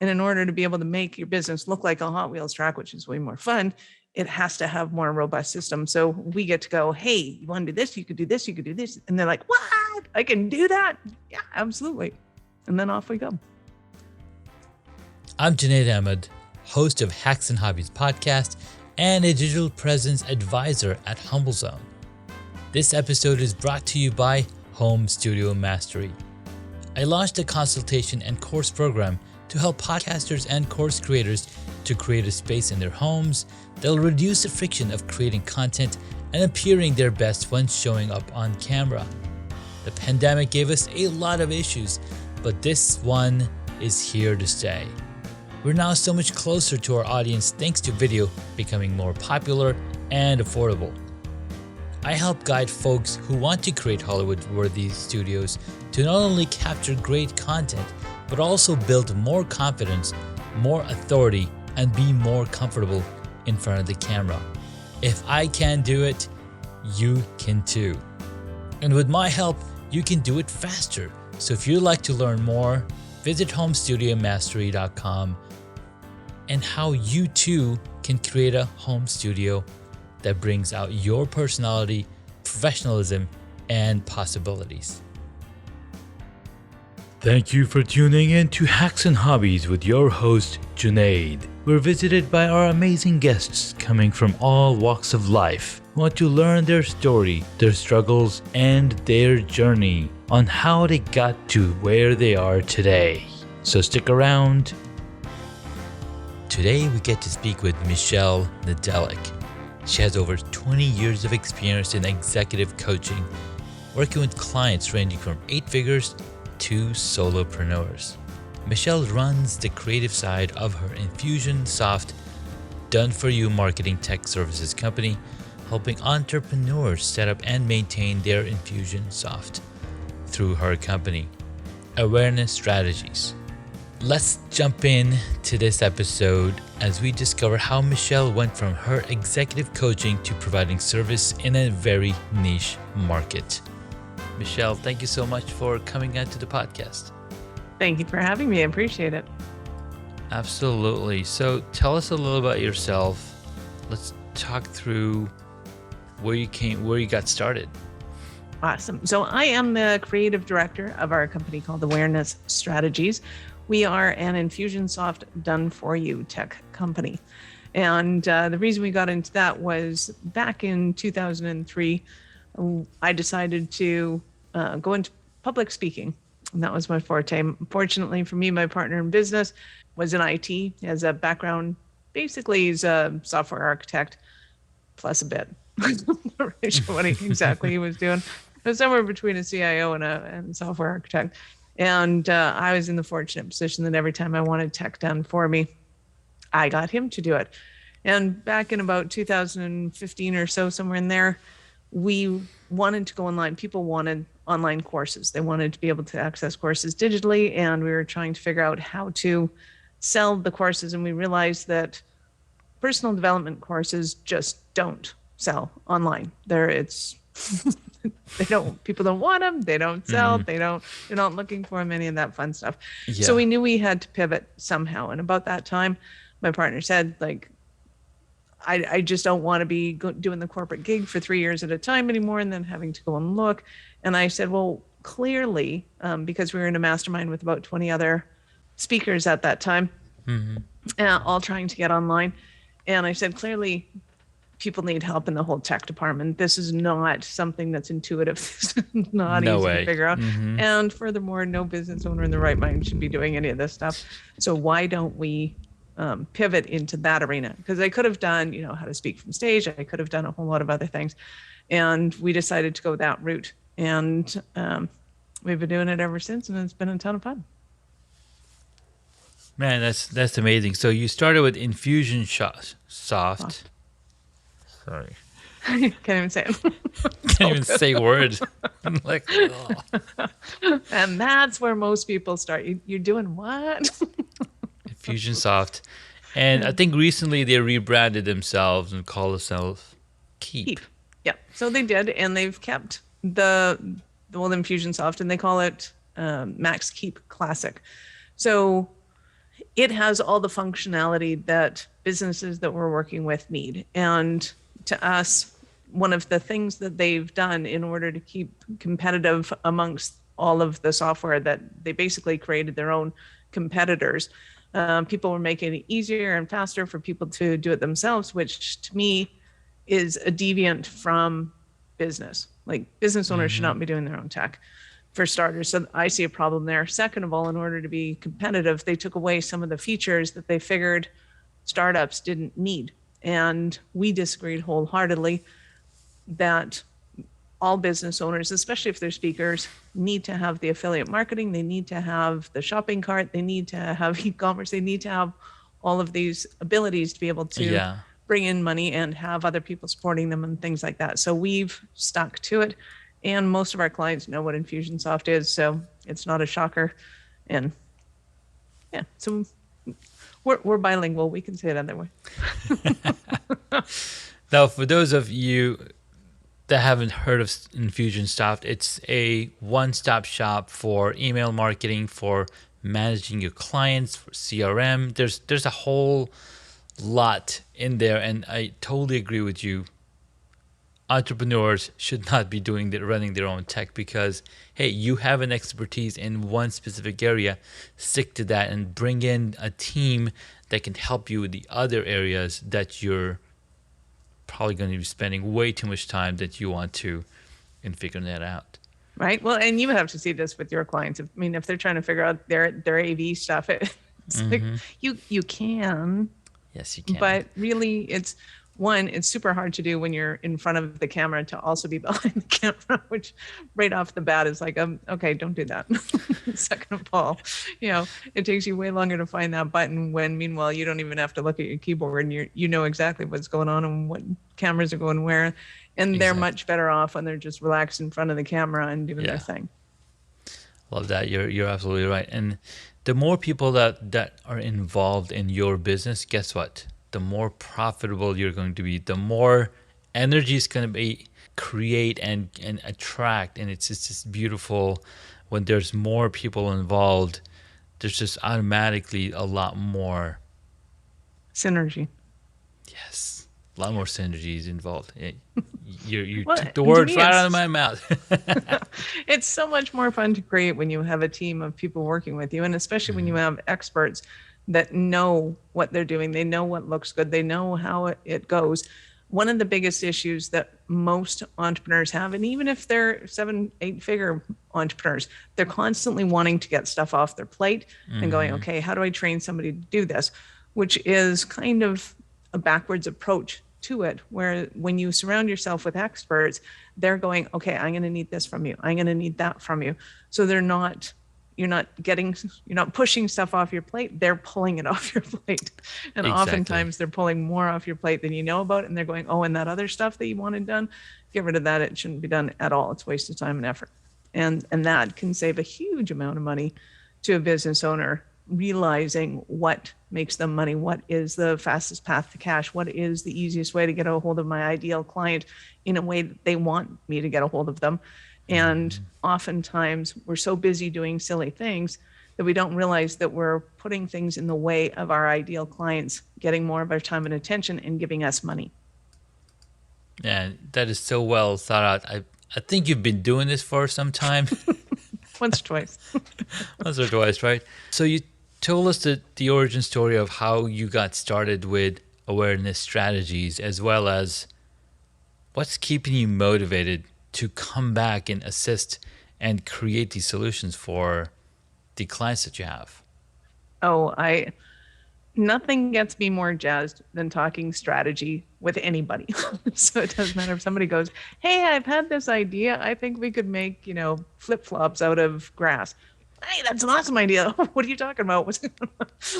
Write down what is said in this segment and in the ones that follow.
And in order to be able to make your business look like a Hot Wheels track, which is way more fun, it has to have more robust systems. So we get to go, hey, you want to do this? You could do this. You could do this. And they're like, what? I can do that? Yeah, absolutely. And then off we go. I'm Junaid Ahmed, host of Hacks and Hobbies podcast and a digital presence advisor at HumbleZone. This episode is brought to you by Home Studio Mastery. I launched a consultation and course program to help podcasters and course creators to create a space in their homes that will reduce the friction of creating content and appearing their best when showing up on camera. The pandemic gave us a lot of issues, but this one is here to stay. We're now so much closer to our audience thanks to video becoming more popular and affordable. I help guide folks who want to create Hollywood-worthy studios to not only capture great content, but also build more confidence, more authority, and be more comfortable in front of the camera. If I can do it, you can too. And with my help, you can do it faster. So if you'd like to learn more, visit homestudiomastery.com and how you too can create a home studio that brings out your personality, professionalism, and possibilities. Thank you for tuning in to Hacks and Hobbies with your host, Junaid. We're visited by our amazing guests coming from all walks of life who want to learn their story, their struggles, and their journey on how they got to where they are today. So stick around. Today we get to speak with Michelle Nedelec. She has over 20 years of experience in executive coaching, working with clients ranging from 8 figures to solopreneurs. Michelle runs the creative side of her Infusionsoft done-for-you marketing tech services company, helping entrepreneurs set up and maintain their Infusionsoft through her company, Awareness Strategies. Let's jump in to this episode as we discover how Michelle went from her executive coaching to providing service in a very niche market. Michelle, thank you so much for coming out to the podcast. Thank you for having me. I appreciate it. Absolutely. So tell us a little about yourself. Let's talk through where you got started. Awesome. So I am the creative director of our company called Awareness Strategies. We are an Infusionsoft done-for-you tech company. And the reason we got into that was back in 2003, I decided to go into public speaking. And that was my forte. Fortunately for me, my partner in business was in IT. He has a background, basically he's a software architect plus a bit. I'm not really sure what exactly he was doing. It was somewhere between a CIO and a software architect. And I was in the fortunate position that every time I wanted tech done for me, I got him to do it. And back in about 2015 or so, somewhere in there, we wanted to go online. People wanted online courses. They wanted to be able to access courses digitally, and we were trying to figure out how to sell the courses. And we realized that personal development courses just don't sell online. People don't want them. They don't sell. They're not looking for them, any of that fun stuff. Yeah. So we knew we had to pivot somehow. And about that time, my partner said, I just don't want to be doing the corporate gig for 3 years at a time anymore and then having to go and look. And I said, well, clearly, because we were in a mastermind with about 20 other speakers at that time, all trying to get online. And I said, clearly, people need help in the whole tech department. This is not something that's intuitive. It's not easy to figure out. And furthermore, no business owner in the right mind should be doing any of this stuff. So why don't we pivot into that arena? Because I could have done, how to speak from stage. I could have done a whole lot of other things. And we decided to go that route. And we've been doing it ever since, and it's been a ton of fun. Man, that's amazing. So you started with Infusionsoft. Sorry. Can't even say it. Can't even say words. I'm like, oh. And that's where most people start. You're doing what? Infusionsoft. And I think recently they rebranded themselves and call themselves Keep. Yeah. So they did, and they've kept the old Infusionsoft, and they call it Max Keep Classic. So it has all the functionality that businesses that we're working with need. And to us, one of the things that they've done in order to keep competitive amongst all of the software, that they basically created their own competitors. People were making it easier and faster for people to do it themselves, which to me is a deviant from business. Like, business owners should not be doing their own tech, for starters. So I see a problem there. Second of all, in order to be competitive, they took away some of the features that they figured startups didn't need. And we disagreed wholeheartedly that all business owners, especially if they're speakers, need to have the affiliate marketing. They need to have the shopping cart. They need to have e-commerce. They need to have all of these abilities to be able to bring in money and have other people supporting them and things like that. So we've stuck to it. And most of our clients know what Infusionsoft is, so it's not a shocker. And yeah, so we're bilingual. We can say it either way. Now, for those of you that haven't heard of Infusionsoft, it's a one-stop shop for email marketing, for managing your clients, for CRM. There's a whole lot in there, and I totally agree with you. Entrepreneurs should not be running their own tech, because, hey, you have an expertise in one specific area. Stick to that and bring in a team that can help you with the other areas that you're probably going to be spending way too much time that you want to in figuring that out. Right. Well, and you have to see this with your clients. I mean, if they're trying to figure out their AV stuff, it's like you can. Yes, you can. But really, it's super hard to do when you're in front of the camera to also be behind the camera, which right off the bat is like, okay, don't do that. Second of all, it takes you way longer to find that button when, meanwhile, you don't even have to look at your keyboard, and you know exactly what's going on and what cameras are going where. And they're much better off when they're just relaxed in front of the camera and doing their thing. Love that. You're absolutely right. And the more people that are involved in your business, guess what? The more profitable you're going to be, the more energy is going to be create and attract. And it's just beautiful when there's more people involved. There's just automatically a lot more synergy. Yes, a lot more synergies involved. You took the words right out of my mouth. It's so much more fun to create when you have a team of people working with you, and especially when you have experts that know what they're doing. They know what looks good. They know how it goes. One of the biggest issues that most entrepreneurs have, and even if they're 7-8 figure entrepreneurs, they're constantly wanting to get stuff off their plate and going, okay, how do I train somebody to do this? Which is kind of a backwards approach to it, where when you surround yourself with experts, they're going, okay, I'm going to need this from you. I'm going to need that from you. So you're not pushing stuff off your plate. They're pulling it off your plate. And oftentimes they're pulling more off your plate than you know about. And they're going, oh, and that other stuff that you wanted done, get rid of that. It shouldn't be done at all. It's a waste of time and effort. And that can save a huge amount of money to a business owner, realizing what makes them money, what is the fastest path to cash, what is the easiest way to get a hold of my ideal client in a way that they want me to get a hold of them. And oftentimes we're so busy doing silly things that we don't realize that we're putting things in the way of our ideal clients getting more of our time and attention and giving us money. Yeah, that is so well thought out. I think you've been doing this for some time. Once or twice. Once or twice, right? So you told us the origin story of how you got started with awareness strategies, as well as what's keeping you motivated to come back and assist and create these solutions for the clients that you have. Nothing gets me more jazzed than talking strategy with anybody. So it doesn't matter if somebody goes, hey, I've had this idea. I think we could make, flip-flops out of grass. Hey, that's an awesome idea. What are you talking about?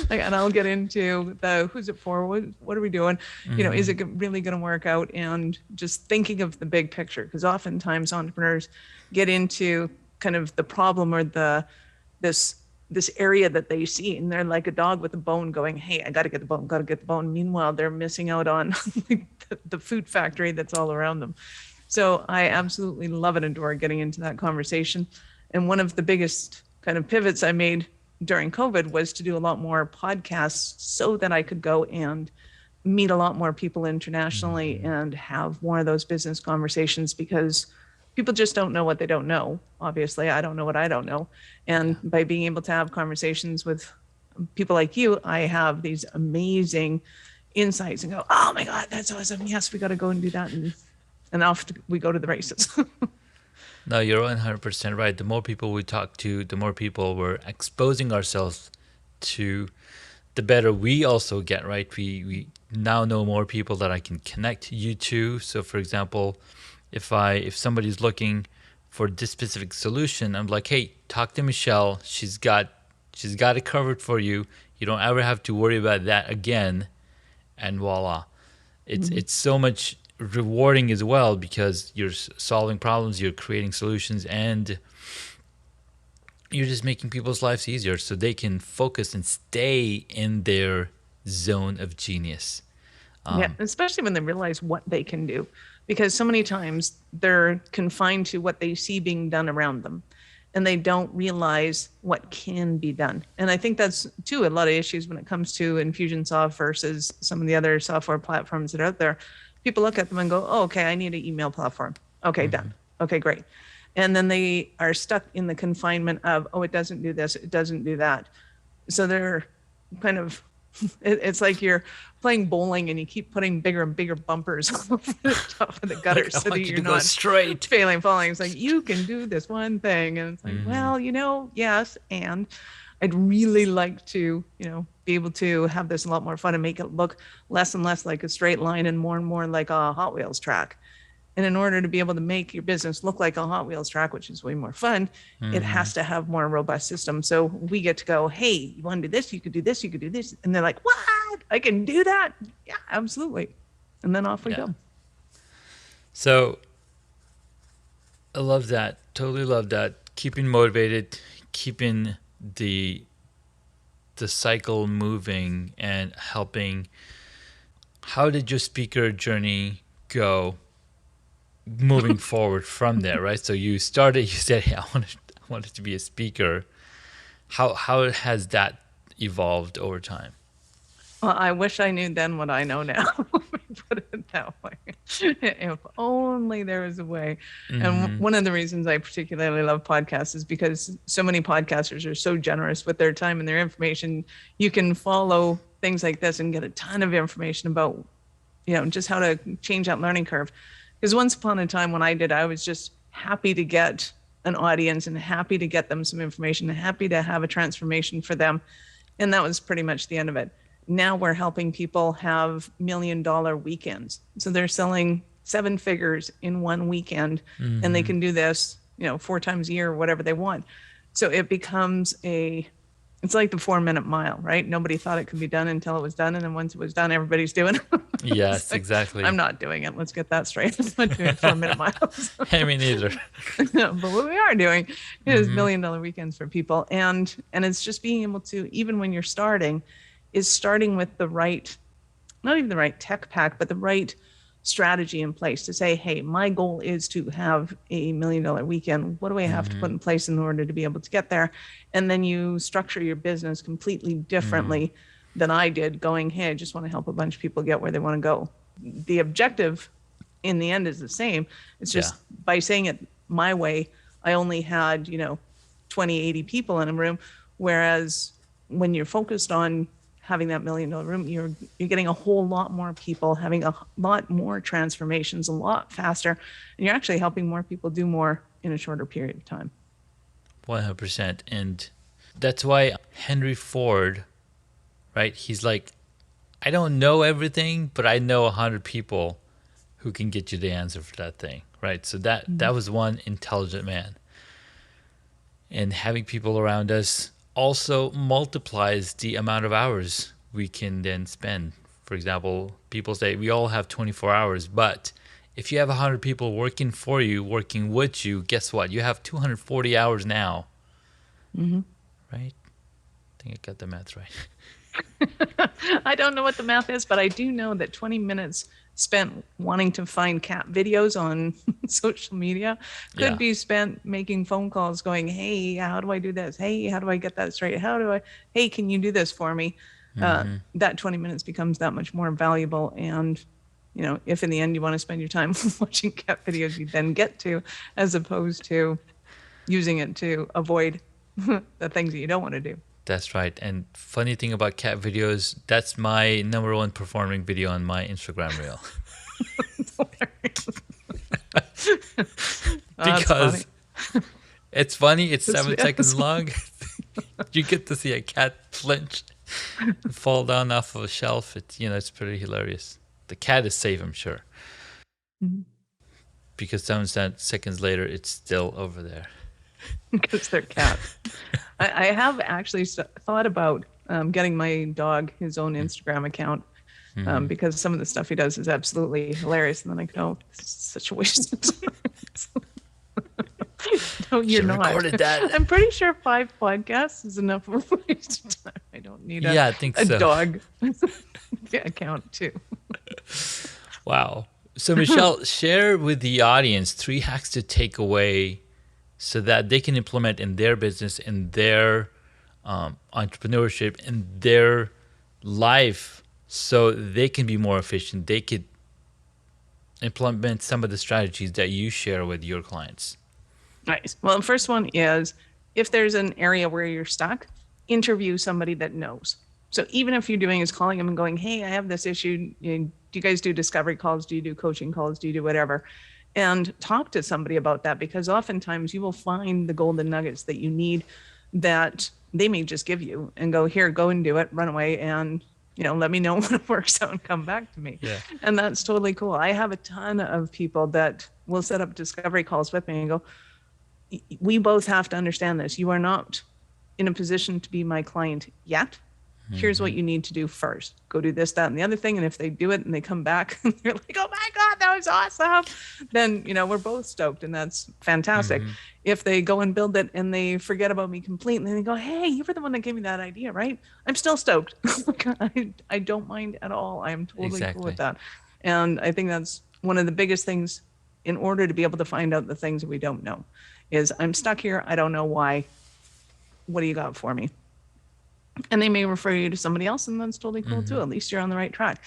And I'll get into the who's it for? What are we doing? Is it really going to work out? And just thinking of the big picture, because oftentimes entrepreneurs get into kind of the problem or this area that they see, and they're like a dog with a bone going, hey, I got to get the bone. Meanwhile, they're missing out on the food factory that's all around them. So I absolutely love and adore getting into that conversation. And one of the biggest kind of pivots I made during COVID was to do a lot more podcasts so that I could go and meet a lot more people internationally and have more of those business conversations, because people just don't know what they don't know. Obviously, I don't know what I don't know. And by being able to have conversations with people like you, I have these amazing insights and go, oh my God, that's awesome. Yes, we got to go and do that. And off we go to the races. No, you're 100% right. The more people we talk to, the more people we're exposing ourselves to, the better we also get, right? We now know more people that I can connect you to. So for example, if somebody's looking for this specific solution, I'm like, hey, talk to Michelle. She's got it covered for you. You don't ever have to worry about that again. And voila. It's so much rewarding as well, because you're solving problems, you're creating solutions, and you're just making people's lives easier so they can focus and stay in their zone of genius. Yeah, especially when they realize what they can do, because so many times they're confined to what they see being done around them, and they don't realize what can be done. And I think that's too a lot of issues when it comes to Infusionsoft versus some of the other software platforms that are out there. People look at them and go, oh, okay, I need an email platform. Okay, done. Okay, great. And then they are stuck in the confinement of, oh, it doesn't do this, it doesn't do that. So they're kind of, it's like you're playing bowling and you keep putting bigger and bigger bumpers over the top of the gutter Like, so that you're go not straight. falling. It's like, you can do this one thing. And it's like, well, yes. And I'd really like to, be able to have this a lot more fun and make it look less and less like a straight line and more like a Hot Wheels track. And in order to be able to make your business look like a Hot Wheels track, which is way more fun, it has to have more robust systems. So we get to go, hey, you want to do this? You could do this. You could do this. And they're like, what? I can do that? Yeah, absolutely. And then off we go. So I love that. Totally love that. Keeping motivated, keeping the cycle moving and helping. How did your speaker journey go moving forward from there, right? So you said, hey, I wanted to be a speaker. How has that evolved over time? Well, I wish I knew then what I know now. Let me put it that way. If only there was a way. And one of the reasons I particularly love podcasts is because so many podcasters are so generous with their time and their information. You can follow things like this and get a ton of information about, just how to change that learning curve. Because once upon a time when I did, I was just happy to get an audience and happy to get them some information and happy to have a transformation for them. And that was pretty much the end of it. Now we're helping people have $1 million weekends. So they're selling 7 figures in one weekend, and they can do this, 4 times a year or whatever they want. So it becomes it's like the 4-minute mile, right? Nobody thought it could be done until it was done. And then once it was done, everybody's doing it. Yes, like, exactly. I'm not doing it. Let's get that straight. I'm not doing 4-minute miles. Hey, me neither. But what we are doing is $1 million weekends for people. And it's just being able to, even when you're starting with the right, not even the right tech pack, but the right strategy in place to say, hey, my goal is to have a $1 million weekend. What do I have to put in place in order to be able to get there? And then you structure your business completely differently than I did, going, hey, I just want to help a bunch of people get where they want to go. The objective in the end is the same. It's just by saying it my way, I only had, 20, 80 people in a room. Whereas when you're focused on having that $1 million room, you're getting a whole lot more people, having a lot more transformations a lot faster, and you're actually helping more people do more in a shorter period of time. 100%. And that's why Henry Ford, right? He's like, I don't know everything, but I know 100 people who can get you the answer for that thing, right? So that was one intelligent man. And having people around us also multiplies the amount of hours we can then spend. For example, people say we all have 24 hours, but if you have 100 people working for you, working with you, guess what? You have 240 hours now. Right? I think I got the math right. I don't know what the math is, but I do know that 20 minutes spent wanting to find cat videos on social media, could be spent making phone calls going, hey, how do I do this? Hey, how do I get that straight? Hey, can you do this for me? That 20 minutes becomes that much more valuable. And, if in the end you want to spend your time watching cat videos, you then get to, as opposed to using it to avoid the things that you don't want to do. That's right. And funny thing about cat videos, that's my number one performing video on my Instagram reel. Because it's funny. It's 7 seconds long. You get to see a cat flinch, fall down off of a shelf. It's pretty hilarious. The cat is safe, I'm sure. Because 7 seconds later, it's still over there. Because they're cats. I have actually thought about getting my dog his own Instagram account because some of the stuff he does is absolutely hilarious. And then I go, this is such a waste of time. No, you're not. Recorded that. I'm pretty sure 5 podcasts is enough of a waste of time. I don't need I think a so. dog account too. Wow. So Michelle, share with the audience 3 hacks to take away so that they can implement in their business, in their entrepreneurship, in their life, so they can be more efficient. They could implement some of the strategies that you share with your clients. Nice. Well, the first one is, if there's an area where you're stuck, interview somebody that knows. So even if you're doing is calling them and going, hey, I have this issue. Do you guys do discovery calls? Do you do coaching calls? Do you do whatever? And talk to somebody about that, because oftentimes you will find the golden nuggets that you need that they may just give you and go, here, go and do it, run away, and let me know when it works out and come back to me. Yeah. And that's totally cool. I have a ton of people that will set up discovery calls with me and go, we both have to understand this. You are not in a position to be my client yet. Here's what you need to do first. Go do this, that, and the other thing. And if they do it and they come back and they're like, oh my God, that was awesome, then, we're both stoked, and that's fantastic. If they go and build it and they forget about me completely and they go, hey, you were the one that gave me that idea, right? I'm still stoked. I don't mind at all. I am totally cool with that. And I think that's one of the biggest things in order to be able to find out the things that we don't know is, I'm stuck here. I don't know why. What do you got for me? And they may refer you to somebody else, and that's totally cool too. At least you're on the right track.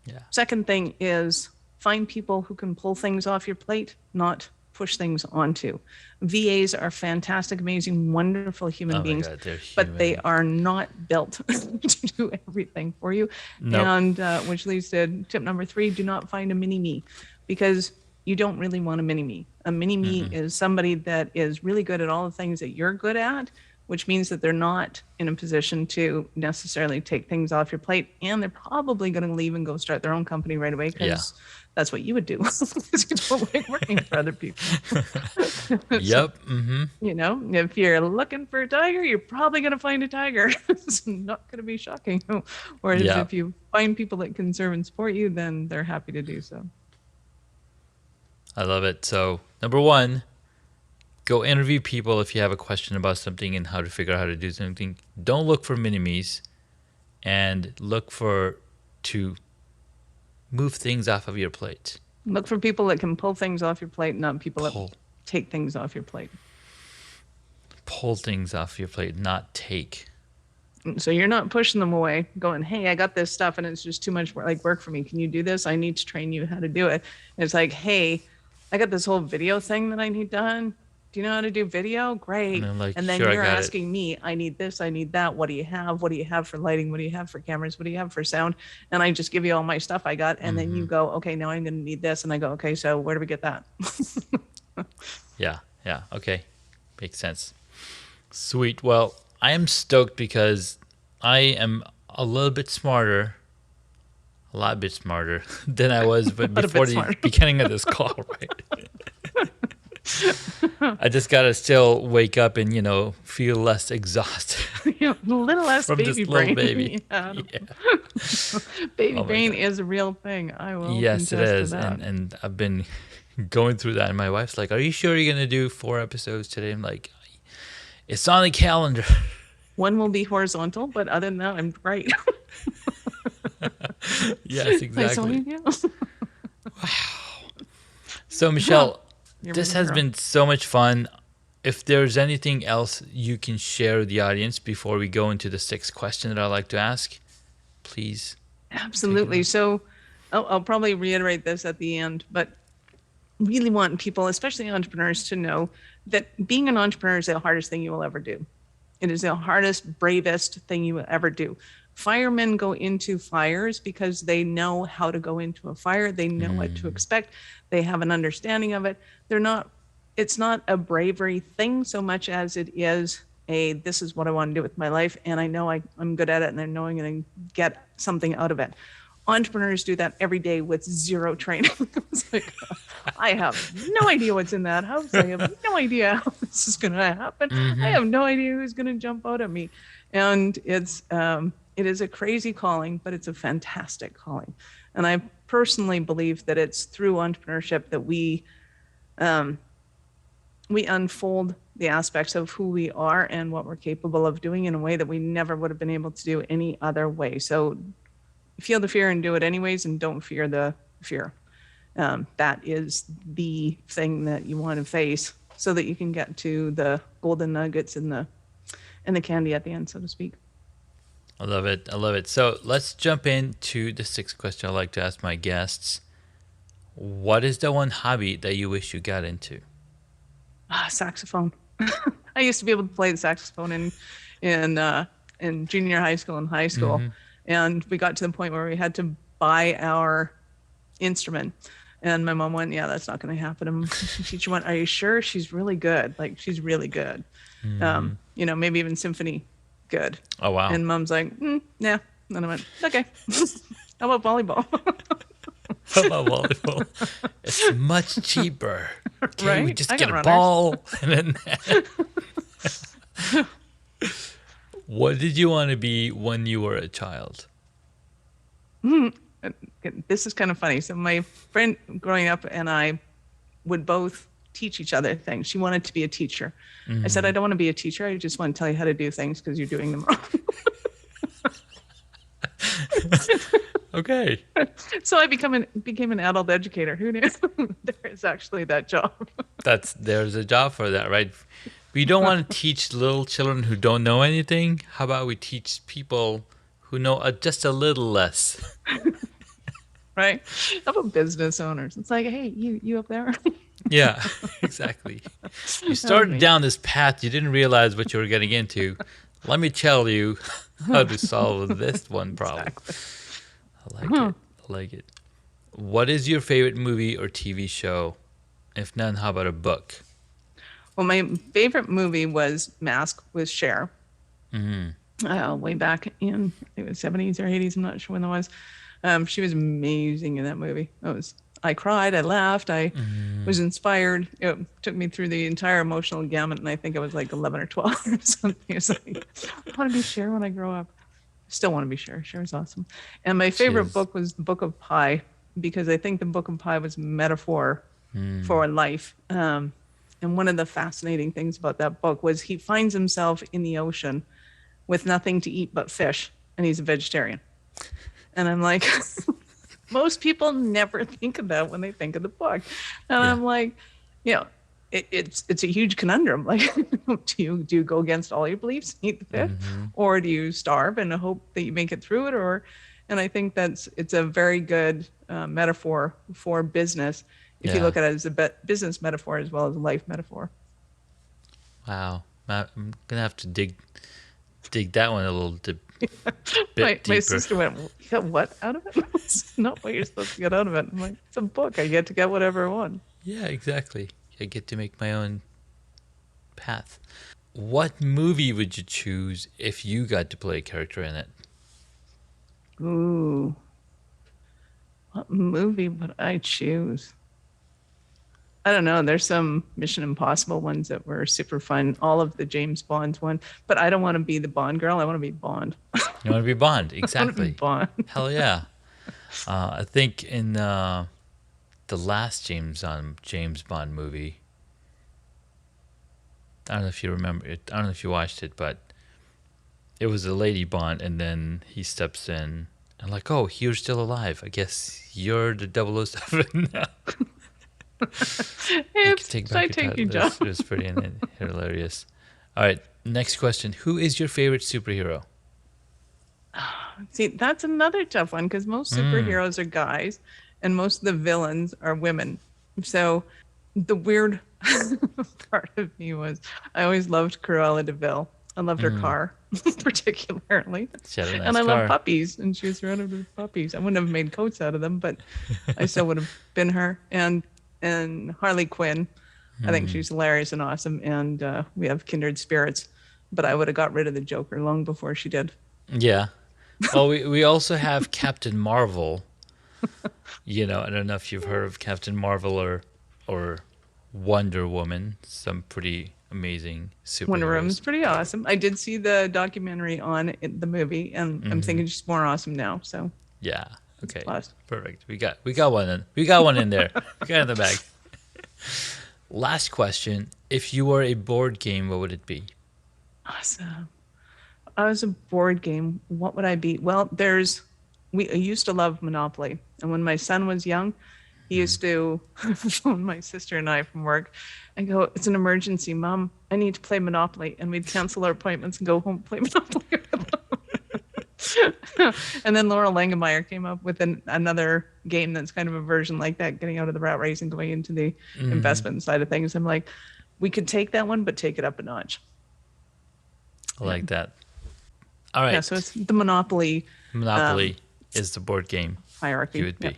Yeah. Second thing is, find people who can pull things off your plate, not push things onto. VAs are fantastic, amazing, wonderful human beings, but they are not built to do everything for you. Nope. And which leads to tip number 3, do not find a mini-me, because you don't really want a mini-me. A mini-me is somebody that is really good at all the things that you're good at, which means that they're not in a position to necessarily take things off your plate. And they're probably going to leave and go start their own company right away, because that's what you would do, because you don't like working for other people. Yep. If you're looking for a tiger, you're probably going to find a tiger. It's not going to be shocking. Whereas if you find people that can serve and support you, then they're happy to do so. I love it. So number 1, go interview people if you have a question about something and how to figure out how to do something. Don't look for mini-me's, and look to move things off of your plate. Look for people that can pull things off your plate, not people that take things off your plate. Pull things off your plate, not take. So you're not pushing them away, going, hey, I got this stuff and it's just too much work for me. Can you do this? I need to train you how to do it. And it's like, hey, I got this whole video thing that I need done. Do you know how to do video? Great. And then you're asking me, I need this, I need that. What do you have? What do you have for lighting? What do you have for cameras? What do you have for sound? And I just give you all my stuff I got. And then you go, okay, now I'm going to need this. And I go, okay, so where do we get that? Yeah. Okay. Makes sense. Sweet. Well, I am stoked because I am a lot bit smarter than I was before the beginning of this call, right? I just gotta still wake up and feel less exhausted. A little less from baby this brain. Little baby. Yeah. Baby brain is a real thing. I will. Yes, it is, and I've been going through that. And my wife's like, "Are you sure you're gonna do 4 episodes today?" I'm like, "It's on the calendar." One will be horizontal, but other than that, I'm right. Yes, exactly. So, Michelle, You're this my has hero. been so much fun. If there's anything else you can share with the audience before we go into the sixth question that I'd like to ask, please take it Absolutely. away. So I'll probably reiterate this at the end, but really want people, especially entrepreneurs, to know that being an entrepreneur is the hardest thing you will ever do. It is the hardest, bravest thing you will ever do. Firemen go into fires because they know how to go into a fire. They know what to expect. They have an understanding of it. It's not a bravery thing so much as it is this is what I want to do with my life. And I know I'm good at it and I know I'm going to get something out of it. Entrepreneurs do that every day with zero training. It's like, I have no idea what's in that house. I have no idea how this is going to happen. I have no idea who's going to jump out at me. And it is a crazy calling, but it's a fantastic calling. And I personally believe that it's through entrepreneurship that we unfold the aspects of who we are and what we're capable of doing in a way that we never would have been able to do any other way. So feel the fear and do it anyways, and don't fear the fear. That is the thing that you want to face so that you can get to the golden nuggets and the candy at the end, so to speak. I love it. I love it. So let's jump into the sixth question I like to ask my guests. What is the one hobby that you wish you got into? Saxophone. I used to be able to play the saxophone in junior high school and high school. And we got to the point where we had to buy our instrument. And my mom went, yeah, that's not going to happen. And the teacher went, are you sure? She's really good. Like, she's really good. Maybe even symphony good. Oh, wow. And mom's like, yeah. And I went, okay. How about volleyball? How about volleyball? It's much cheaper. Okay, Right? we just I get got a runners. ball and then. What did you want to be when you were a child? This is kind of funny. So my friend growing up and I would both teach each other things. She wanted to be a teacher. I said, I don't want to be a teacher. I just want to tell you how to do things because you're doing them wrong. Okay. So I became an adult educator. Who knew there is actually that job? There's a job for that, right? We don't want to teach little children who don't know anything. How about we teach people who know just a little less? Right? How about business owners? It's like, hey, you up there? Yeah, exactly. You started down this path, you didn't realize what you were getting into. Let me tell you how to solve this one problem. Exactly. I like it. I like it. What is your favorite movie or TV show? If none, how about a book? Well, my favorite movie was Mask with Cher. Way back in the 70s or 80s. I'm not sure when that was. She was amazing in that movie. I cried, I laughed, I was inspired. It took me through the entire emotional gamut, and I think I was like 11 or 12 or something. It's like, I want to be Cher when I grow up. Still want to be Cher. Cher is awesome. And my favorite book was the Book of Pi, because I think the Book of Pi was a metaphor for life. And one of the fascinating things about that book was he finds himself in the ocean with nothing to eat but fish, and he's a vegetarian. And I'm like, most people never think of that when they think of the book. And I'm like, it's a huge conundrum. Like, do you go against all your beliefs and eat the fish, or do you starve and hope that you make it through it? And I think it's a very good metaphor for business if you look at it as a business metaphor as well as a life metaphor. Wow, I'm gonna have to dig that one a little bit My deeper. sister went, you got what out of it? It's not what you're supposed to get out of it. I'm like, it's a book. I get to get whatever I want. Yeah, exactly. I get to make my own path. What movie would you choose if you got to play a character in it? Ooh. What movie would I choose? I don't know. There's some Mission Impossible ones that were super fun. All of the James Bond's one. But I don't want to be the Bond girl. I want to be Bond. You want to be Bond, I want to be exactly. Bond. Hell yeah. I think in the last James Bond movie, I don't know if you remember it. I don't know if you watched it, but it was a lady Bond, and then he steps in And like, oh, you're still alive. I guess you're the 007 now. You can take back your title. job. It was pretty hilarious. All right, next question. Who is your favorite superhero? See, that's another tough one because most superheroes are guys and most of the villains are women. So the weird part of me was I always loved Cruella de Vil. I loved her car particularly. She had a nice and I car. love puppies, and she was surrounded with puppies. I wouldn't have made coats out of them, but I still would have been her. And Harley Quinn, I think she's hilarious and awesome, and we have kindred spirits. But I would have got rid of the Joker long before she did. Yeah. Well, we also have Captain Marvel. I don't know if you've heard of Captain Marvel or Wonder Woman. Some pretty amazing superheroes. Wonder Woman's pretty awesome. I did see the documentary on the movie, and I'm thinking she's more awesome now. So yeah, okay, plus. Perfect. We got one in. We got one in there. We got it in the bag. Last question: if you were a board game, what would it be? Awesome. I was a board game. What would I be? Well, I used to love Monopoly, and when my son was young, he used to phone my sister and I from work and go, "It's an emergency, Mom. I need to play Monopoly." And we'd cancel our appointments and go home and play Monopoly with them. And then Laura Langemeyer came up with another game that's kind of a version like that, getting out of the rat race and going into the investment side of things. I'm like, we could take that one, but take it up a notch. I like that. All right. Yeah, so it's the Monopoly. Monopoly is the board game hierarchy. You would be.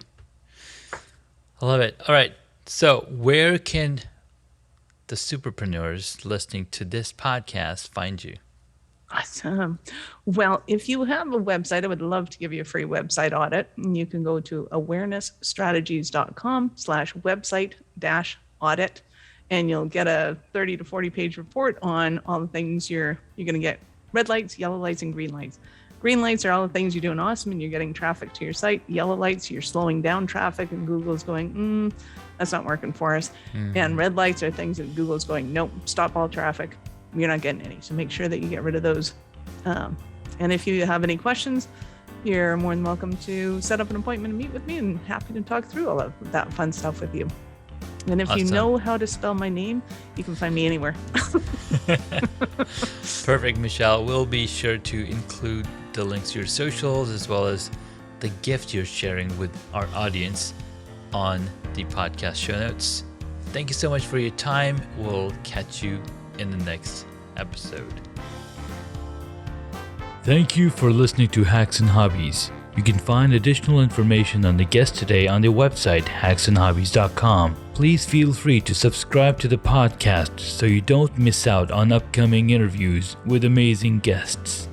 I love it. All right. So where can the superpreneurs listening to this podcast find you? Awesome. Well, if you have a website, I would love to give you a free website audit. And you can go to awarenessstrategies.com/website-audit, and you'll get a 30 to 40 page report on all the things you're going to get: red lights, yellow lights, and green lights. Green lights are all the things you're doing awesome and you're getting traffic to your site. Yellow lights, you're slowing down traffic and Google's going, that's not working for us. And red lights are things that Google's going, nope, stop all traffic. You're not getting any. So make sure that you get rid of those. And if you have any questions, you're more than welcome to set up an appointment and meet with me, and happy to talk through all of that fun stuff with you. And if you know how to spell my name, you can find me anywhere. Perfect, Michelle. We'll be sure to include the links to your socials as well as the gift you're sharing with our audience on the podcast show notes. Thank you so much for your time. We'll catch you in the next episode. Thank you for listening to Hacks and Hobbies. You can find additional information on the guest today on the website hacksandhobbies.com. Please feel free to subscribe to the podcast so you don't miss out on upcoming interviews with amazing guests.